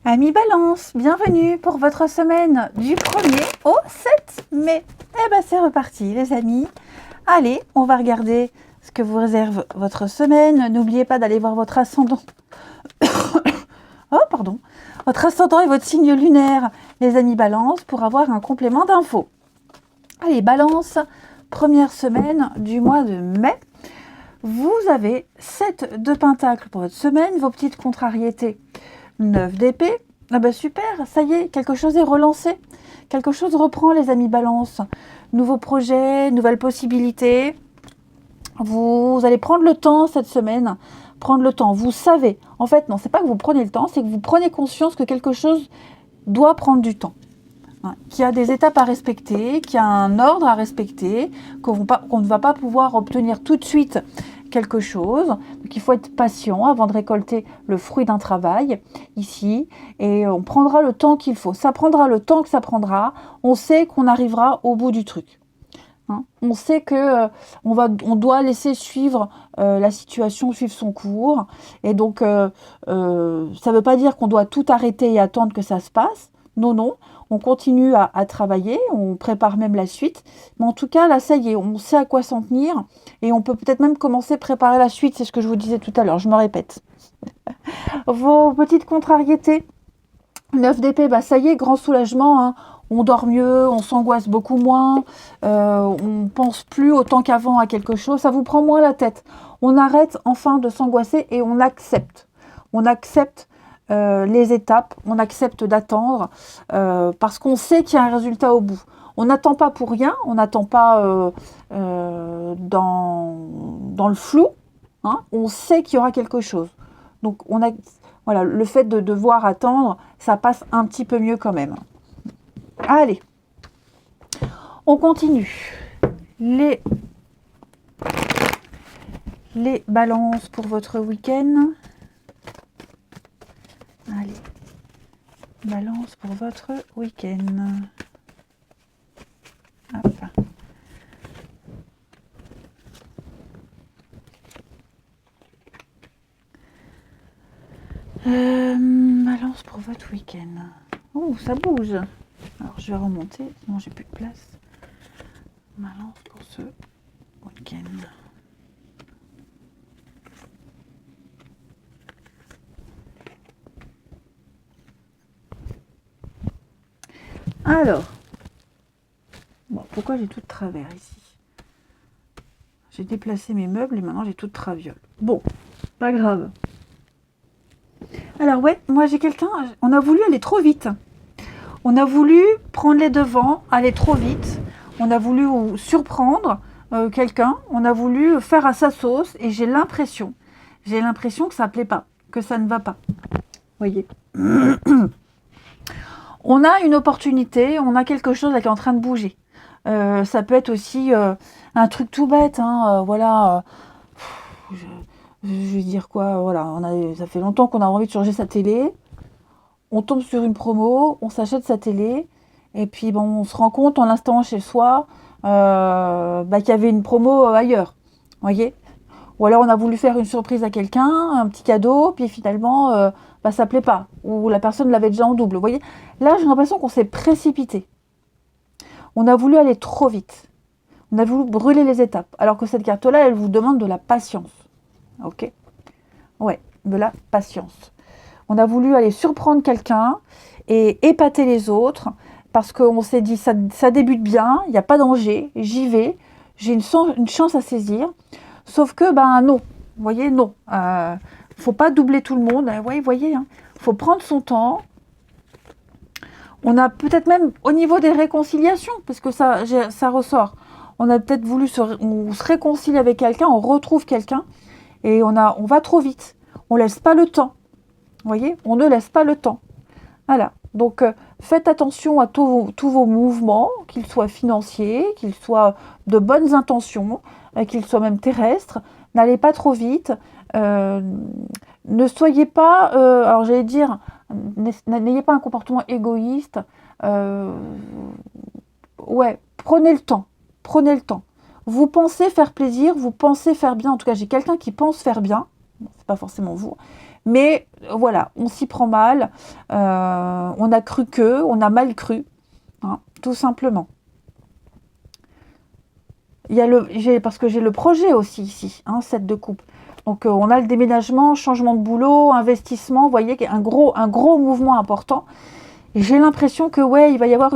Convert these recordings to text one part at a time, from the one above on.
Amis Balance, bienvenue pour votre semaine du 1er au 7 mai. Eh ben c'est reparti les amis. Allez, on va regarder ce que vous réserve votre semaine. N'oubliez pas d'aller voir votre ascendant. Oh pardon. Votre ascendant et votre signe lunaire, les amis Balance, pour avoir un complément d'infos. Allez, Balance, première semaine du mois de mai. Vous avez 7 de Pentacle pour votre semaine, vos petites contrariétés. 9 d'épée, ah ben super, ça y est, quelque chose est relancé, quelque chose reprend les amis Balance, nouveaux projets, nouvelles possibilités, vous allez prendre le temps cette semaine, prendre le temps, vous savez, en fait non, c'est pas que vous prenez le temps, c'est que vous prenez conscience que quelque chose doit prendre du temps, hein, qu'il y a des étapes à respecter, qu'il y a un ordre à respecter, qu'on ne va pas pouvoir obtenir tout de suite quelque chose, donc il faut être patient avant de récolter le fruit d'un travail ici, et on prendra le temps qu'il faut, ça prendra le temps que ça prendra, on sait qu'on arrivera au bout du truc, hein. On sait que on doit laisser suivre la situation, suivre son cours, et donc ça ne veut pas dire qu'on doit tout arrêter et attendre que ça se passe, non, on continue à travailler, on prépare même la suite, mais en tout cas là ça y est, on sait à quoi s'en tenir, et on peut peut-être même commencer à préparer la suite, c'est ce que je vous disais tout à l'heure, je me répète. Vos petites contrariétés, 9 d'épée, bah ça y est, grand soulagement, hein. On dort mieux, on s'angoisse beaucoup moins, on pense plus autant qu'avant à quelque chose, ça vous prend moins la tête. On arrête enfin de s'angoisser et on accepte. On accepte les étapes, on accepte d'attendre parce qu'on sait qu'il y a un résultat au bout. On n'attend pas pour rien, on n'attend pas dans le flou, hein, on sait qu'il y aura quelque chose. Donc voilà, le fait de devoir attendre, ça passe un petit peu mieux quand même. Allez, on continue. Les balances pour votre week-end. Allez, balance pour votre week-end. Hop. Balance pour votre week-end. Oh, ça bouge. Alors, je vais remonter, sinon j'ai plus de place. Balance pour ce week-end. Alors, bon, pourquoi j'ai tout de travers ici? J'ai déplacé mes meubles et maintenant j'ai tout de traviole. Bon, pas grave. Alors ouais, moi j'ai quelqu'un, on a voulu aller trop vite. On a voulu prendre les devants, aller trop vite. On a voulu surprendre quelqu'un. On a voulu faire à sa sauce. Et j'ai l'impression que ça ne plaît pas, que ça ne va pas. Voyez. On a une opportunité, on a quelque chose là qui est en train de bouger. Ça peut être aussi un truc tout bête, hein, voilà. Je vais dire quoi, voilà. Ça fait longtemps qu'on a envie de changer sa télé. On tombe sur une promo, on s'achète sa télé, et puis bon, on se rend compte en l'instant chez soi qu'il y avait une promo ailleurs, voyez. Ou alors on a voulu faire une surprise à quelqu'un, un petit cadeau, puis finalement ça plaît pas, ou la personne l'avait déjà en double, vous voyez. Là j'ai l'impression qu'on s'est précipité. On a voulu aller trop vite. On a voulu brûler les étapes, alors que cette carte-là, elle vous demande de la patience. Ok ? Ouais, de la patience. On a voulu aller surprendre quelqu'un et épater les autres parce qu'on s'est dit ça débute bien, il n'y a pas de danger, j'y vais, j'ai une chance à saisir. Sauf que, non, vous voyez, non. Faut pas doubler tout le monde, ouais, vous voyez, hein. Faut prendre son temps. On a peut-être même, au niveau des réconciliations, parce que ça ressort, on a peut-être voulu on se réconcilie avec quelqu'un, on retrouve quelqu'un, et on va trop vite. On laisse pas le temps. Vous voyez, on ne laisse pas le temps. Voilà. Donc, faites attention à tous vos mouvements, qu'ils soient financiers, qu'ils soient de bonnes intentions, qu'ils soient même terrestres. N'allez pas trop vite. Ne soyez pas, alors j'allais dire, n'ayez pas un comportement égoïste. Ouais, prenez le temps. Prenez le temps. Vous pensez faire plaisir, vous pensez faire bien. En tout cas, j'ai quelqu'un qui pense faire bien. Bon, c'est pas forcément vous. Mais voilà, on s'y prend mal, on a cru que, on a mal cru, hein, tout simplement. Il y a parce que j'ai le projet aussi ici, hein, 7 de coupe. Donc on a le déménagement, changement de boulot, investissement, vous voyez, un gros mouvement important. Et j'ai l'impression que ouais, il va y avoir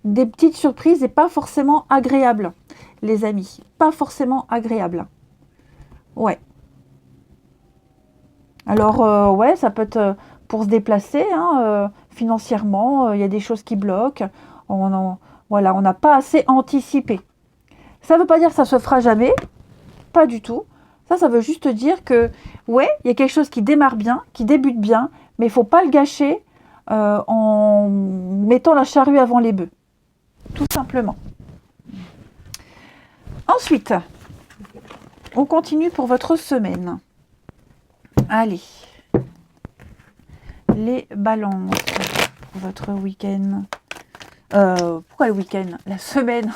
des petites surprises et pas forcément agréables, les amis. Pas forcément agréables. Ouais. Alors ouais, ça peut être pour se déplacer, hein, financièrement, il y a des choses qui bloquent. Voilà, on n'a pas assez anticipé. Ça ne veut pas dire que ça se fera jamais, pas du tout. Ça veut juste dire que, ouais, il y a quelque chose qui démarre bien, qui débute bien, mais il ne faut pas le gâcher en mettant la charrue avant les bœufs. Tout simplement. Ensuite, on continue pour votre semaine. Allez. Les balances pour votre week-end. Pourquoi le week-end? La semaine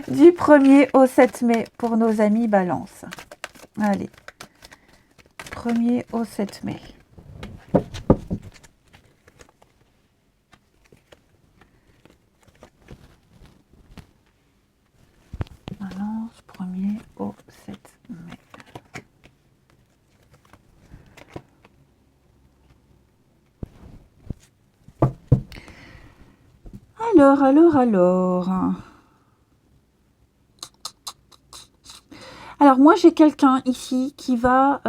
du 1er au 7 mai pour nos amis balance. Allez. 1er au 7 mai. Balance, 1er au 7 mai. Alors. Alors moi j'ai quelqu'un ici qui va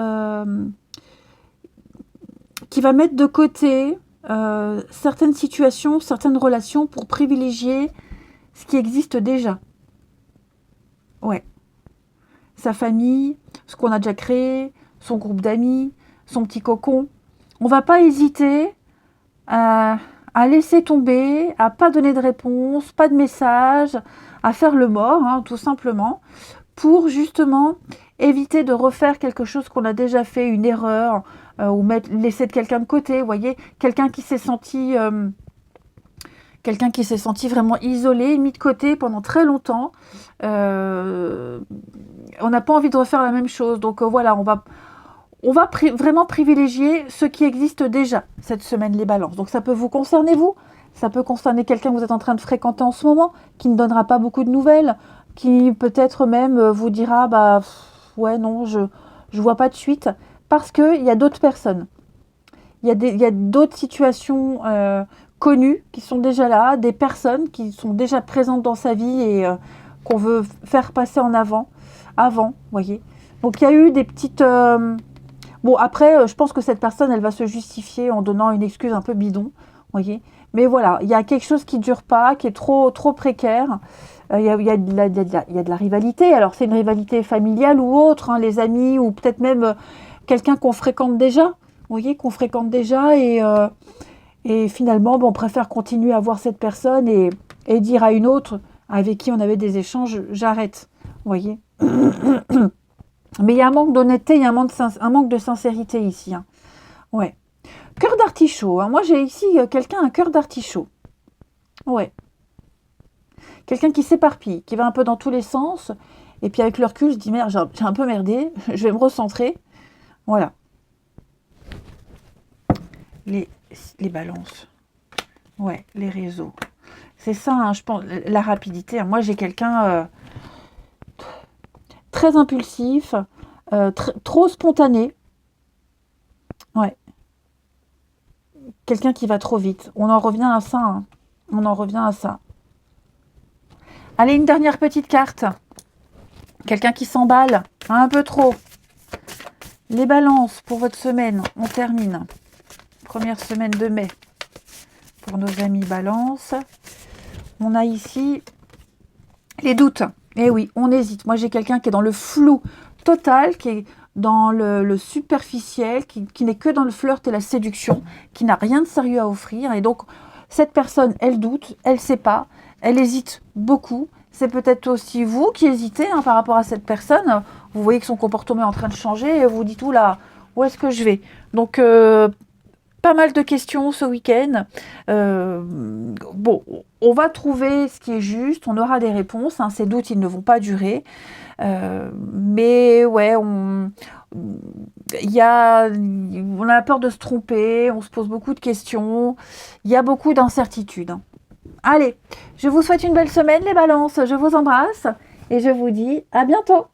mettre de côté certaines situations, certaines relations pour privilégier ce qui existe déjà. Ouais. Sa famille, ce qu'on a déjà créé, son groupe d'amis, son petit cocon. On va pas hésiter à laisser tomber, à pas donner de réponse, pas de message, à faire le mort, hein, tout simplement, pour justement éviter de refaire quelque chose qu'on a déjà fait, une erreur, ou laisser quelqu'un de côté, vous voyez, quelqu'un qui s'est senti vraiment isolé, mis de côté pendant très longtemps. On n'a pas envie de refaire la même chose, donc voilà, on va vraiment privilégier ce qui existe déjà cette semaine, les balances. Donc ça peut vous concerner vous, ça peut concerner quelqu'un que vous êtes en train de fréquenter en ce moment, qui ne donnera pas beaucoup de nouvelles, qui peut-être même vous dira bah ouais non, je vois pas de suite, parce qu'il y a d'autres personnes. Il y a d'autres situations connues qui sont déjà là, des personnes qui sont déjà présentes dans sa vie et qu'on veut faire passer en avant, vous voyez. Donc il y a eu des petites... Bon, après, je pense que cette personne, elle va se justifier en donnant une excuse un peu bidon, voyez. Mais voilà, il y a quelque chose qui ne dure pas, qui est trop précaire. Il y a de la rivalité. Alors, c'est une rivalité familiale ou autre, hein, les amis, ou peut-être même quelqu'un qu'on fréquente déjà. Vous voyez, qu'on fréquente déjà et finalement, on préfère continuer à voir cette personne et dire à une autre avec qui on avait des échanges, j'arrête. Vous voyez. Mais il y a un manque d'honnêteté, il y a un manque de sincérité ici. Hein. Ouais. Cœur d'artichaut. Hein. Moi, j'ai ici quelqu'un, un cœur d'artichaut. Ouais. Quelqu'un qui s'éparpille, qui va un peu dans tous les sens. Et puis avec le recul, je dis, merde, j'ai un peu merdé. Je vais me recentrer. Voilà. Les balances. Ouais, les réseaux. C'est ça, hein, je pense, la rapidité. Hein. Moi, j'ai quelqu'un... très impulsif, trop spontané. Ouais. Quelqu'un qui va trop vite. On en revient à ça. Hein. On en revient à ça. Allez, une dernière petite carte. Quelqu'un qui s'emballe un peu trop. Les balances pour votre semaine. On termine. Première semaine de mai. Pour nos amis balance. On a ici les doutes. Eh oui, on hésite. Moi, j'ai quelqu'un qui est dans le flou total, qui est dans le superficiel, qui n'est que dans le flirt et la séduction, qui n'a rien de sérieux à offrir. Et donc, cette personne, elle doute, elle ne sait pas, elle hésite beaucoup. C'est peut-être aussi vous qui hésitez hein, par rapport à cette personne. Vous voyez que son comportement est en train de changer et vous dites, oula, où est-ce que je vais? Donc, pas mal de questions ce week-end. Bon, on va trouver ce qui est juste, on aura des réponses, hein, ces doutes, ils ne vont pas durer. Mais ouais, on a peur de se tromper, on se pose beaucoup de questions, il y a beaucoup d'incertitudes. Allez, je vous souhaite une belle semaine les balances, je vous embrasse et je vous dis à bientôt.